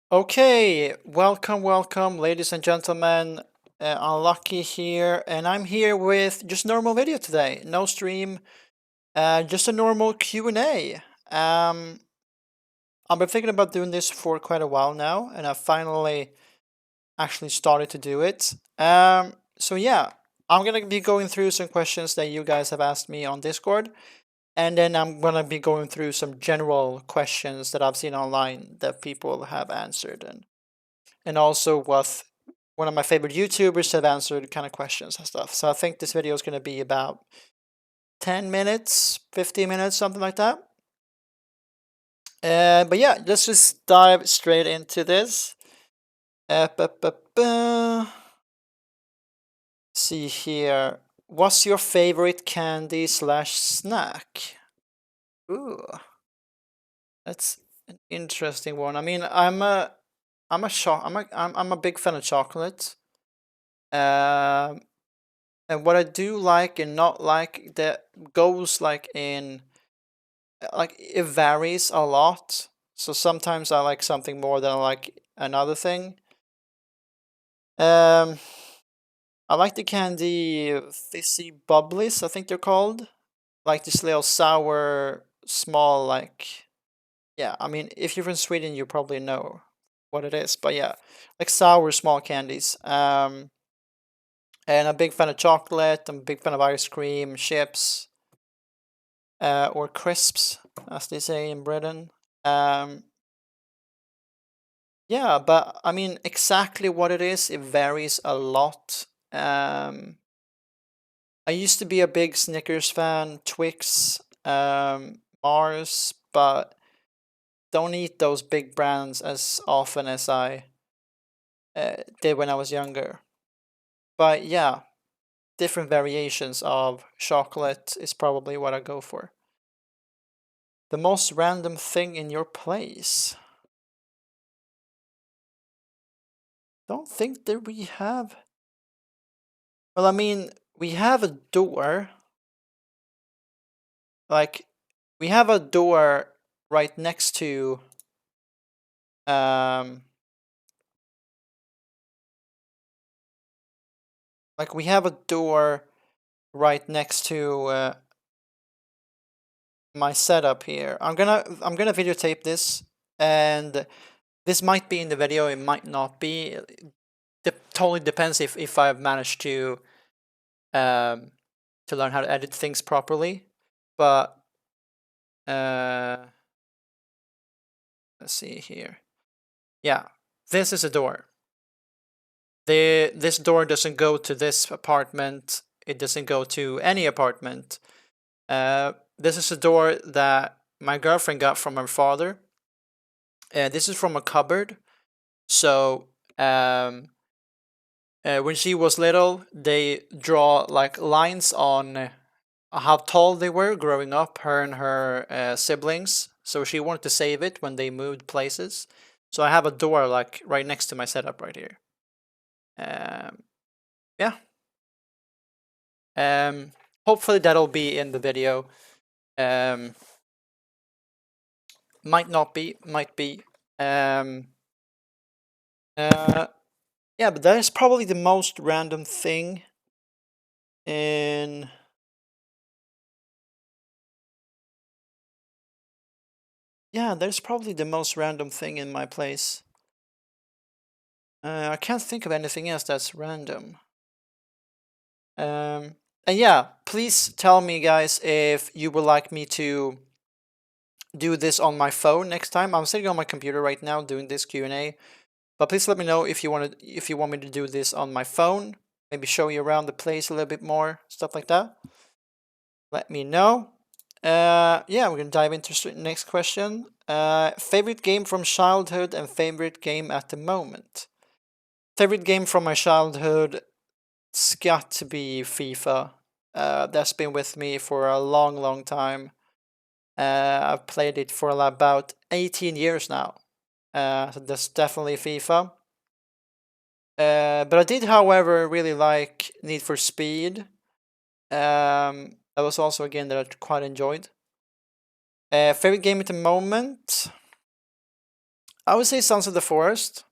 Okay, welcome, ladies and gentlemen. Unlucky here, and I'm here with just normal video today. No stream, just a normal Q&A. I've been thinking about doing this for quite a while now, and I finally actually started to do it. So yeah, I'm gonna be going through some questions that you guys have asked me on Discord, and then I'm gonna be going through some general questions that I've seen online that people have answered, and also what one of my favorite YouTubers have answered kind of questions and stuff. So I think this video is going to be about 10 minutes, 15 minutes, something like that. But yeah, let's just dive straight into this. See here. What's your favorite candy slash snack? Ooh, that's an interesting one. I mean, I'm a big fan of chocolate. Um, And what I do like and not like that goes like in like it varies a lot. So sometimes I like something more than I like another thing. Um I like the candy fizzy bubblies, I think they're called. Like this little sour small like yeah, I mean if you're from Sweden you probably know what it is. But yeah, like sour small candies. And I'm a big fan of chocolate, I'm a big fan of ice cream, chips. Or crisps, as they say in Britain. Um, yeah, but I mean, exactly what it is, it varies a lot. I used to be a big Snickers fan, Twix, Mars, but don't eat those big brands as often as I did when I was younger. But yeah, different variations of chocolate is probably what I go for. The most random thing in your place. Don't think that we have. Well, I mean, we have a door. Like, we have a door right next to. Um, like we have a door right next to my setup here. I'm gonna videotape this, and this might be in the video. It might not be. Totally depends if I've managed um to learn how to edit things properly. But uh, let's see here. Yeah, this is a door. This door doesn't go to this apartment. It doesn't go to any apartment. This is a door that my girlfriend got from her father. This is from a cupboard. So when she was little, they draw like lines on how tall they were growing up, her and her siblings. So she wanted to save it when they moved places. So I have a door like right next to my setup right here. Um, yeah. Um, Hopefully that'll be in the video. Um, might not be, might be. Um, uh, yeah, but that is probably the most random thing in. Yeah, that's probably the most random thing in my place. I can't think of anything else that's random. And yeah, please tell me, guys, if you would like me to do this on my phone next time. I'm sitting on my computer right now doing this Q&A, but please let me know if you want me to do this on my phone. Maybe show you around the place a little bit more, stuff like that. Let me know. Yeah, we're gonna dive into the next question. Favorite game from childhood and favorite game at the moment. Favorite game from my childhood, it's got to be FIFA. That's been with me for a long time. I've played it for about 18 years now. So that's definitely FIFA. But I did, however, really like Need for Speed. That was also a game that I quite enjoyed. Favorite game at the moment? I would say Sons of the Forest.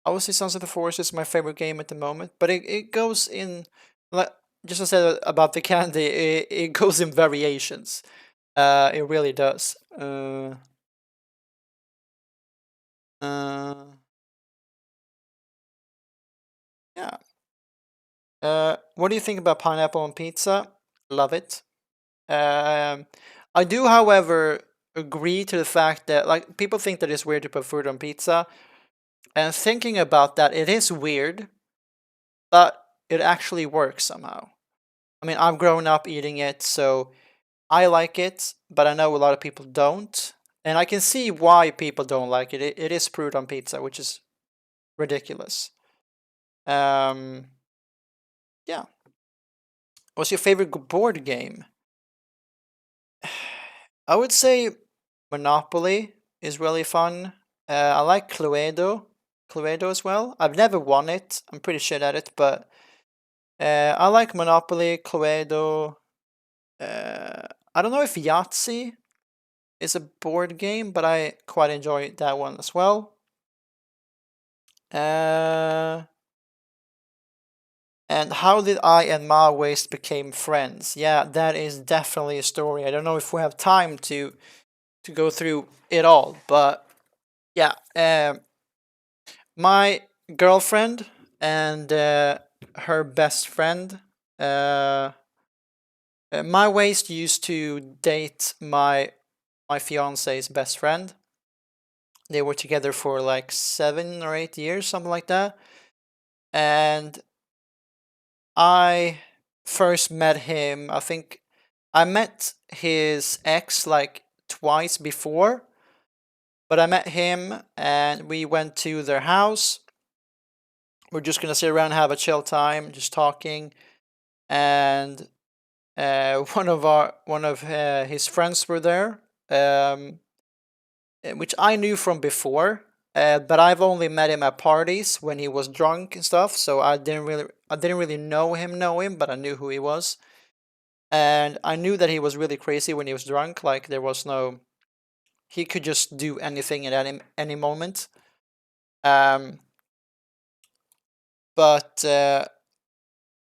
I would say Sons of the Forest is my favorite game at the moment, but it goes in, like just as I said about the candy, it goes in variations. It really does. Uh, yeah. What do you think about pineapple on pizza? Love it. Um, I do, however, agree to the fact that like people think that it's weird to put fruit on pizza, and thinking about that, it is weird, but it actually works somehow. I mean, I've grown up eating it, so I like it, but I know a lot of people don't, and I can see why people don't like it. It is fruit on pizza, which is ridiculous. Um, yeah. What's your favorite board game? I would say Monopoly is really fun. I like Cluedo as well. I've never won it. I'm pretty shit at it, but I like Monopoly, Cluedo. I don't know if Yahtzee is a board game, but I quite enjoy that one as well. And how did I and Ma Waste became friends? Yeah, that is definitely a story. I don't know if we have time to go through it all, but yeah, my girlfriend and her best friend, uh, My Waste used to date my fiance's best friend. They were together for like 7 or 8 years, something like that. And I first met him, I think I met his ex like twice before, but I met him and we went to their house. We're just gonna sit around and have a chill time, just talking. And one of his friends were there, um, which I knew from before. But I've only met him at parties when he was drunk and stuff, so I didn't really know him, but I knew who he was. And I knew that he was really crazy when he was drunk. Like there was no, he could just do anything at any moment. Um, but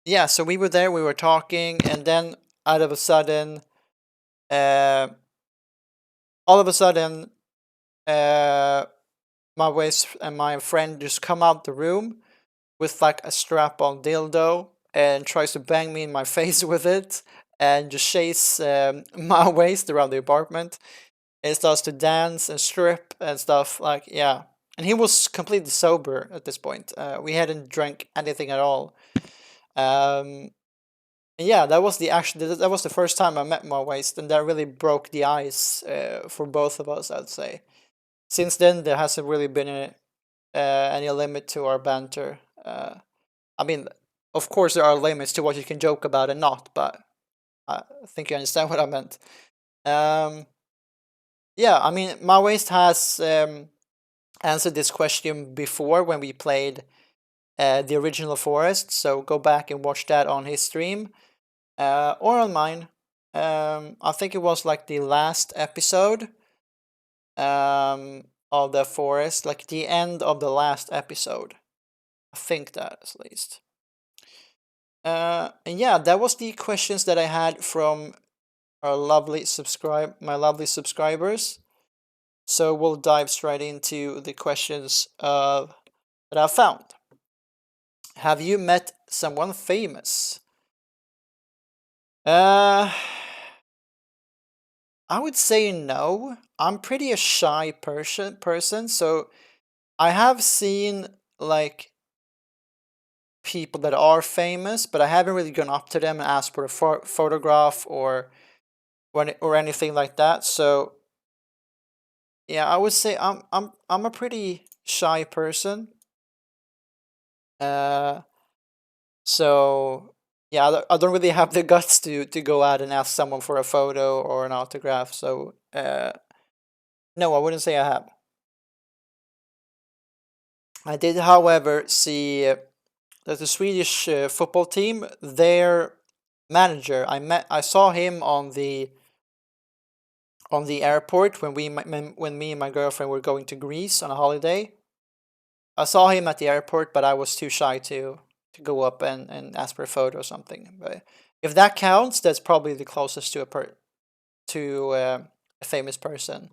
yeah, so we were there, we were talking, and then out of a sudden, uh, all of a sudden, uh, my waist and my friend just come out the room with like a strap-on dildo and tries to bang me in my face with it and just chase my waist around the apartment. It starts to dance and strip and stuff. Like, yeah. And he was completely sober at this point. We hadn't drank anything at all. Um, and yeah, that was that was the first time I met my waist, and that really broke the ice for both of us, I'd say. Since then, there hasn't really been any limit to our banter. I mean, of course, there are limits to what you can joke about and not, but I think you understand what I meant. Um, yeah, I mean, my waist has answered this question before when we played the original Forest, so go back and watch that on his stream or on mine. I think it was like the last episode of the Forest, like the end of the last episode. I think that at least. And yeah, that was the questions that I had from my lovely subscribers. So we'll dive straight into the questions that I found. Have you met someone famous? Uh, I would say no. I'm pretty a shy person, so I have seen like people that are famous, but I haven't really gone up to them and asked for a photograph or anything like that. So yeah, I would say I'm a pretty shy person. Uh, so yeah, I don't really have the guts to go out and ask someone for a photo or an autograph. So no, I wouldn't say I have. I did, however, see that the Swedish football team, their manager, I saw him on the on the airport when when me and my girlfriend were going to Greece on a holiday. I saw him at the airport, but I was too shy to go up and ask for a photo or something. But if that counts, that's probably the closest to a famous person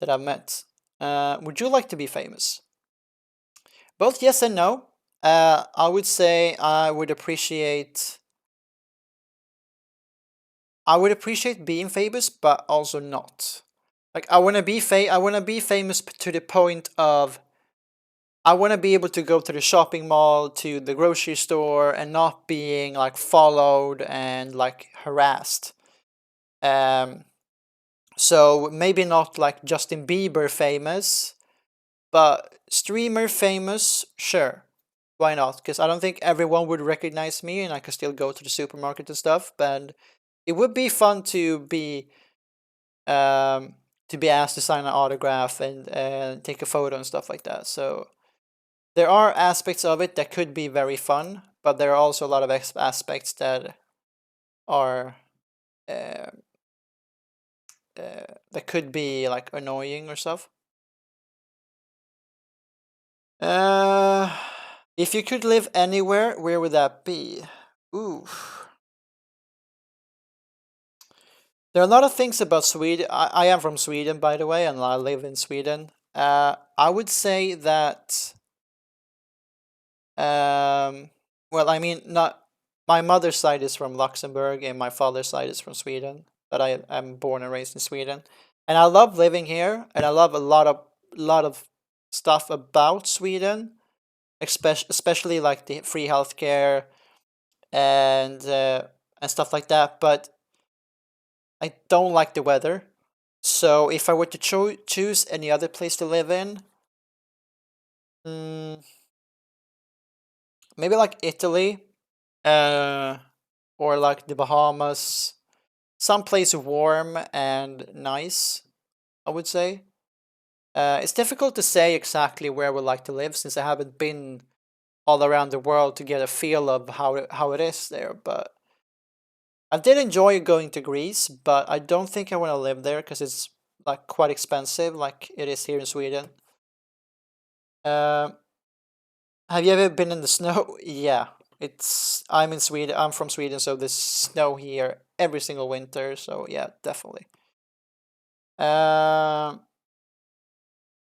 that I've met. Would you like to be famous? Both yes and no. I would say I would appreciate being famous, but also not. Like I want to be famous to the point of I want to be able to go to the shopping mall, to the grocery store, and not being like followed and like harassed. Um, so maybe not like Justin Bieber famous, but streamer famous, sure. Why not? Because I don't think everyone would recognize me, and I could still go to the supermarket and stuff. But it would be fun to be asked to sign an autograph and take a photo and stuff like that. So there are aspects of it that could be very fun, but there are also a lot of aspects that are uh, that could be like annoying or stuff. Uh, if you could live anywhere, where would that be? Ooh, there are a lot of things about Sweden. I am from Sweden, by the way, and I live in Sweden. I would say that well, I mean, not my mother's side is from Luxembourg and my father's side is from Sweden, but I am born and raised in Sweden, and I love living here, and I love a lot of stuff about Sweden, especially like the free healthcare and stuff like that. But I don't like the weather, so if I were to choose any other place to live in, mm, maybe like Italy, uh, or like the Bahamas, someplace warm and nice, I would say. It's difficult to say exactly where I would like to live since I haven't been all around the world to get a feel of how it is there. But I did enjoy going to Greece, but I don't think I want to live there because it's like quite expensive, like it is here in Sweden. Uh, have you ever been in the snow? Yeah, it's. I'm in Sweden. I'm from Sweden, so there's snow here every single winter. So yeah, definitely. Um,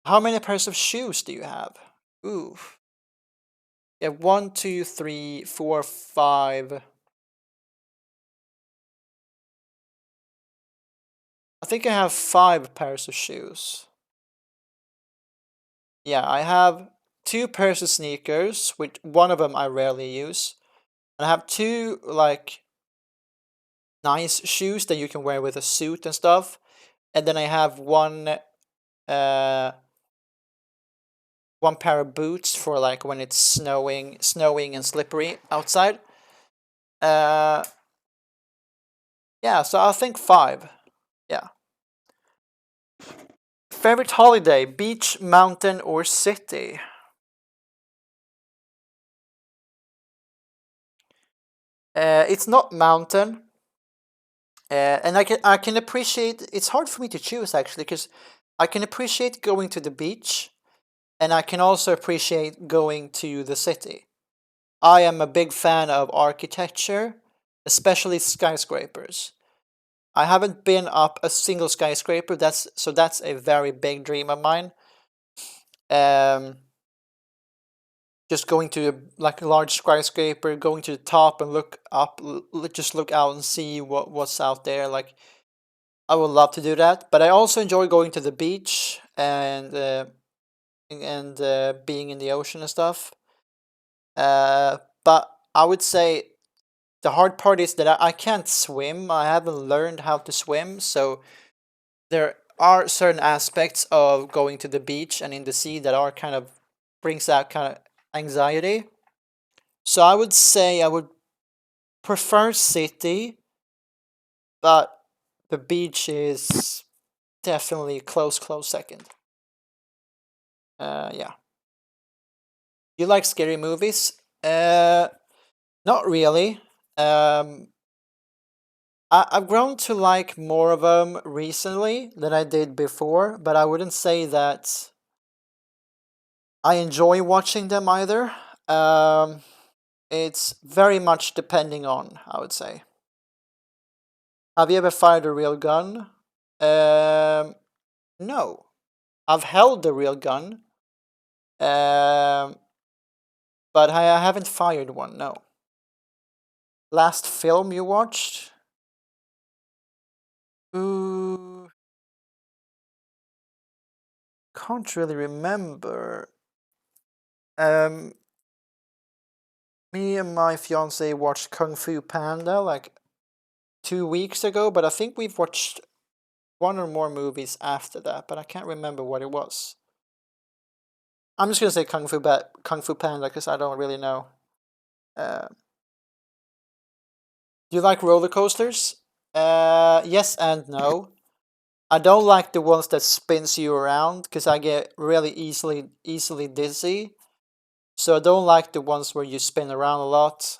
how many pairs of shoes do you have? Ooh, yeah, one, two, three, four, five. I think I have 5 pairs of shoes. Yeah, I have 2 pairs of sneakers, which one of them I rarely use. And I have two like nice shoes that you can wear with a suit and stuff. And then I have uh one pair of boots for like when it's snowing and slippery outside. Uh yeah, so I think 5. Yeah. Favorite holiday, beach, mountain, or city? It's not mountain. And I can appreciate. It's hard for me to choose actually because I can appreciate going to the beach, and I can also appreciate going to the city. I am a big fan of architecture, especially skyscrapers. I haven't been up a single skyscraper. That's a very big dream of mine. Um, just going to like a large skyscraper, going to the top and look up, just look out and see what's out there. Like I would love to do that, but I also enjoy going to the beach and being in the ocean and stuff. But I would say the hard part is that I can't swim. I haven't learned how to swim, so there are certain aspects of going to the beach and in the sea that are kind of brings that kind of anxiety. So I would say I would prefer city, but the beach is definitely close second. Yeah. You like scary movies? Not really. Um, I've grown to like more of them recently than I did before, but I wouldn't say that I enjoy watching them either. It's very much depending on, I would say. Have you ever fired a real gun? No. I've held a real gun, um, but I haven't fired one, no. Last film you watched? Ooh, can't really remember. Um, Me and my fiance watched Kung Fu Panda like 2 weeks ago, but I think we've watched one or more movies after that, but I can't remember what it was. I'm just gonna say Kung Fu Panda because I don't really know. Uh, do you like roller coasters? Yes and no. I don't like the ones that spins you around because I get really easily dizzy. So I don't like the ones where you spin around a lot.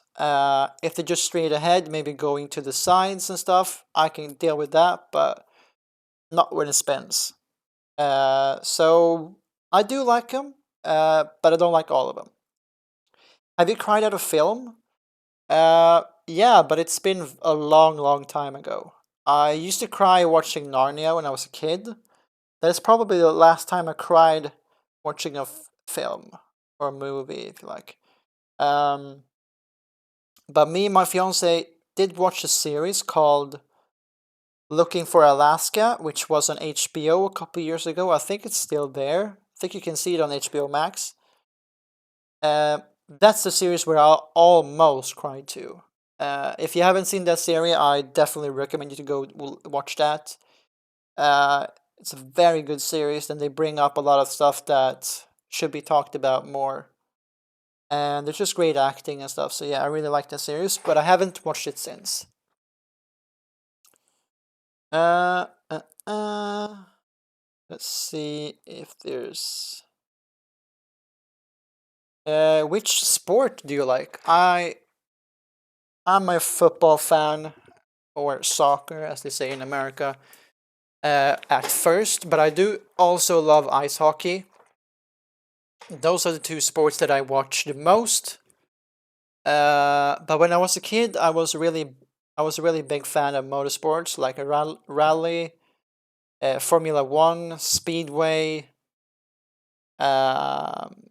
If they're just straight ahead, maybe going to the sides and stuff, I can deal with that, but not when it spins. So I do like them, but I don't like all of them. Have you cried at a film? Yeah, but it's been a long time ago. I used to cry watching Narnia when I was a kid. That is probably the last time I cried watching a film or a movie, if you like. Um, but me and my fiance did watch a series called Looking for Alaska, which was on HBO a couple years ago. I think it's still there. I think you can see it on HBO Max. Uh, that's the series where I almost cried to. If you haven't seen that series, I definitely recommend you to go watch that. Uh, it's a very good series, and they bring up a lot of stuff that should be talked about more. And there's just great acting and stuff. So yeah, I really like that series, but I haven't watched it since. Uh, uh, uh. Let's see if there's. Which sport do you like? I'm a football fan, or soccer, as they say in America. At first, but I do also love ice hockey. Those are the two sports that I watch the most. But when I was a kid, I was a really big fan of motorsports like a rally, Formula One, Speedway, um,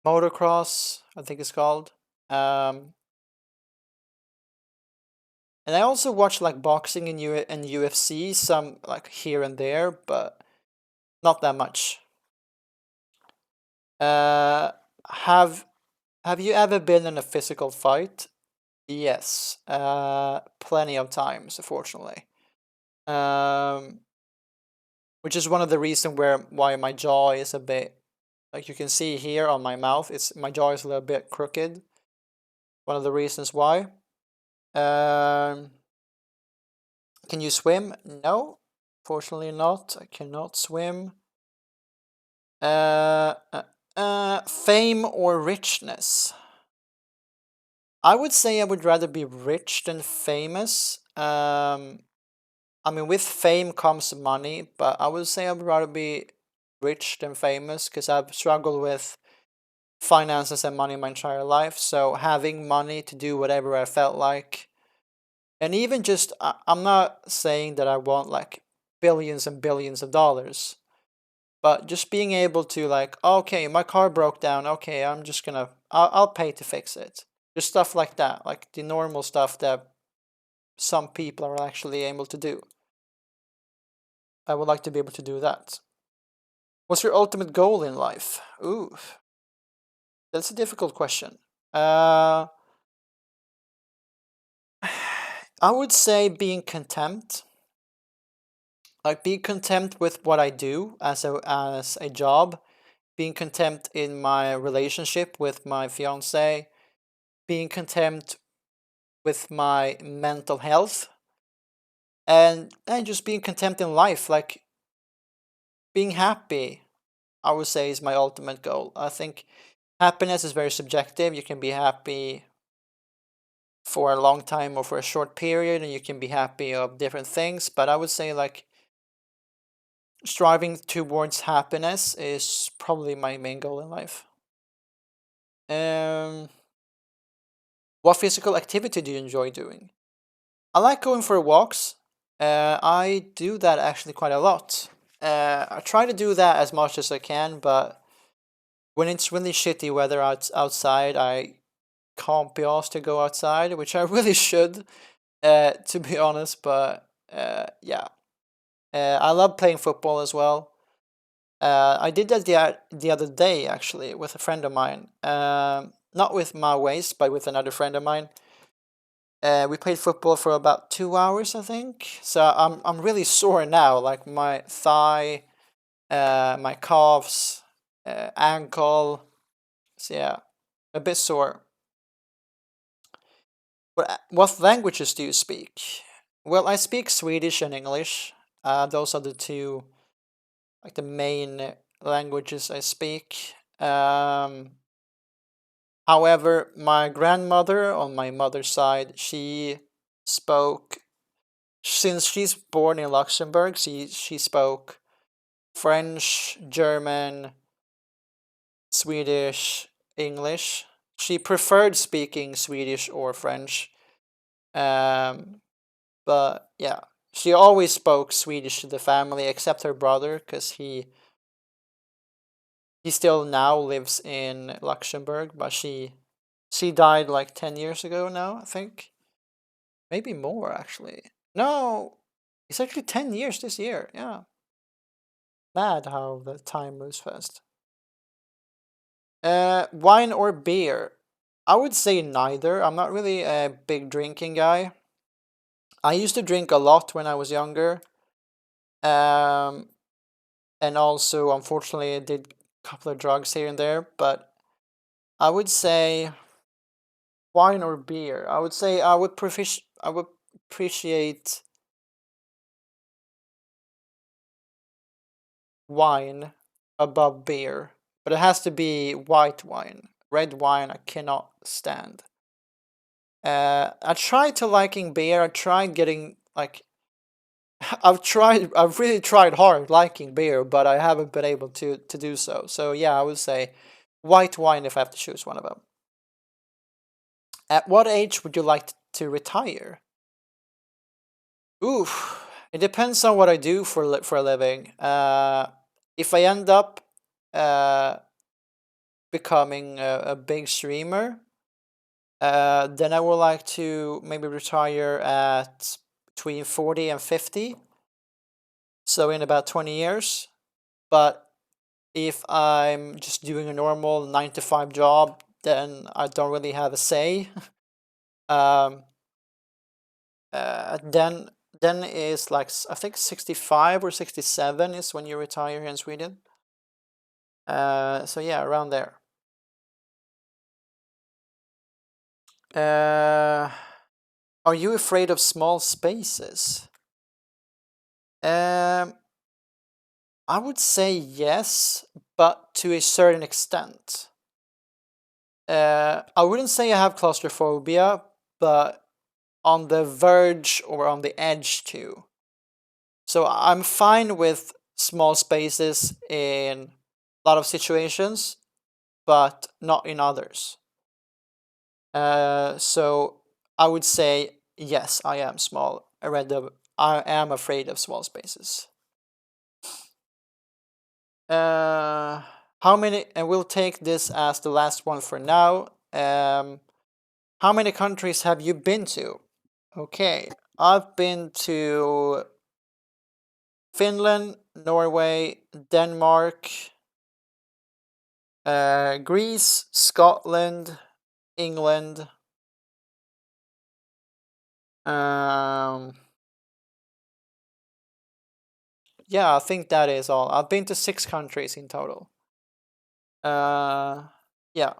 motocross, I think it's called. Um, and I also watch like boxing and UFC, some like here and there, but not that much. Uh, have Have you ever been in a physical fight? Yes, plenty of times, unfortunately. Um, which is one of the reasons why my jaw is a bit, like you can see here on my mouth, it's my jaw is a little bit crooked. One of the reasons why. Um, can you swim? No, fortunately not. I cannot swim. Fame or richness? I would say I would rather be rich than famous. I mean, with fame comes money, but I would say I would rather be rich than famous because I've struggled with finances and money my entire life. So having money to do whatever I felt like, and even just, I'm not saying that I want like billions and billions of dollars, but just being able to like, okay, my car broke down. Okay, I'll pay to fix it. Just stuff like that, like the normal stuff that some people are actually able to do. I would like to be able to do that. What's your ultimate goal in life? Ooh, that's a difficult question. Uh, I would say being content. Like be content with what I do as a job. Being content in my relationship with my fiance. Being content with my mental health. And just being content in life. Like being happy, I would say is my ultimate goal. I think happiness is very subjective. You can be happy for a long time or for a short period, and you can be happy of different things. But I would say like striving towards happiness is probably my main goal in life. Um, what physical activity do you enjoy doing? I like going for walks. I do that actually quite a lot. I try to do that as much as I can, but when it's really shitty weather outside, I can't be asked to go outside, which I really should, to be honest. But yeah, I love playing football as well. I did that the other day actually with a friend of mine. Not with my waist, but with another friend of mine. We played football for about 2 hours, I think. So I'm really sore now, like my thigh, my calves, ankle. So yeah, a bit sore. What languages do you speak? Well, I speak Swedish and English. Those are the two, like the main languages I speak. However, my grandmother on my mother's side, she spoke, since she's born in Luxembourg, she spoke French, German, Swedish, English. She preferred speaking Swedish or French. Um, but yeah, she always spoke Swedish to the family except her brother because he still now lives in Luxembourg, but she died like 10 years ago now, I think. Maybe more actually. No, it's actually 10 years this year. Yeah. Mad how the time moves fast. Wine or beer? I would say neither. I'm not really a big drinking guy. I used to drink a lot when I was younger. Um, and also, unfortunately, I did a couple of drugs here and there. But I would say wine or beer. I would say I would appreciate wine above beer, but it has to be white wine. Red wine I cannot stand. I tried to liking beer. I tried getting like I've really tried hard liking beer, but I haven't been able to do so. So yeah, I would say white wine if I have to choose one of them. At what age would you like to retire? Oof, it depends on what I do for a living. If I end up uh becoming a big streamer, then I would like to maybe retire at between 40 and 50, so in about 20 years. But if I'm just doing a normal 9 to 5 job, then I don't really have a say. um, then is like I think 65 or 67 is when you retire here in Sweden. So yeah, around there. Uh, are you afraid of small spaces? Um, I would say yes, but to a certain extent. I wouldn't say I have claustrophobia, but on the verge or on the edge too. So I'm fine with small spaces in a lot of situations, but not in others. So I would say yes, I am small. I am afraid of small spaces. Uh, how many? And we'll take this as the last one for now. How many countries have you been to? Okay, I've been to Finland, Norway, Denmark, Greece, Scotland, England. Um, yeah, I think that is all. I've been to 6 countries in total. Uh, yeah.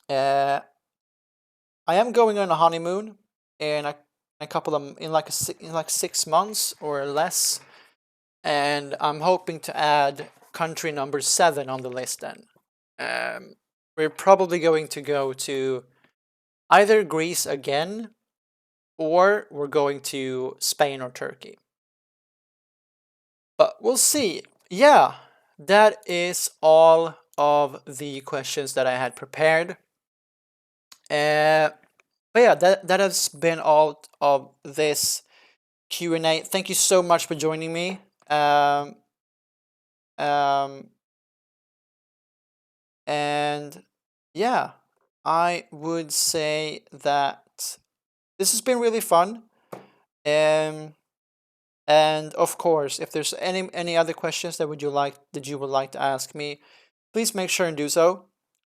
Uh, I am going on a honeymoon in a couple of in like 6 months or less, and I'm hoping to add country number 7 on the list. Then we're probably going to go to either Greece again, or we're going to Spain or Turkey. But we'll see. Yeah, that is all of the questions that I had prepared. But yeah, that has been all of this Q&A. Thank you so much for joining me. Um, and yeah, I would say that this has been really fun. And of course, if there's any other questions that you would like to ask me, please make sure and do so.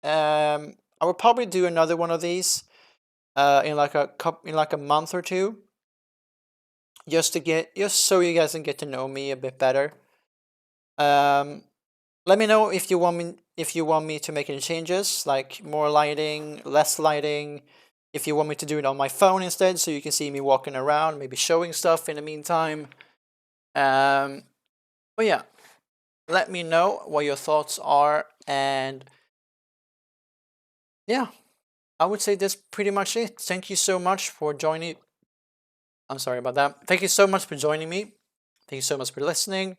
I will probably do another one of these in like a month or two, just so you guys can get to know me a bit better. Let me know if you want me to make any changes, like more lighting, less lighting. If you want me to do it on my phone instead, so you can see me walking around, maybe showing stuff in the meantime. But yeah, let me know what your thoughts are, and yeah, I would say that's pretty much it. Thank you so much for joining. I'm sorry about that. Thank you so much for joining me. Thank you so much for listening.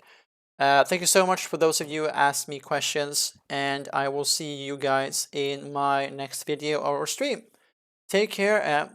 Thank you so much for those of you who asked me questions, and I will see you guys in my next video or stream. Take care and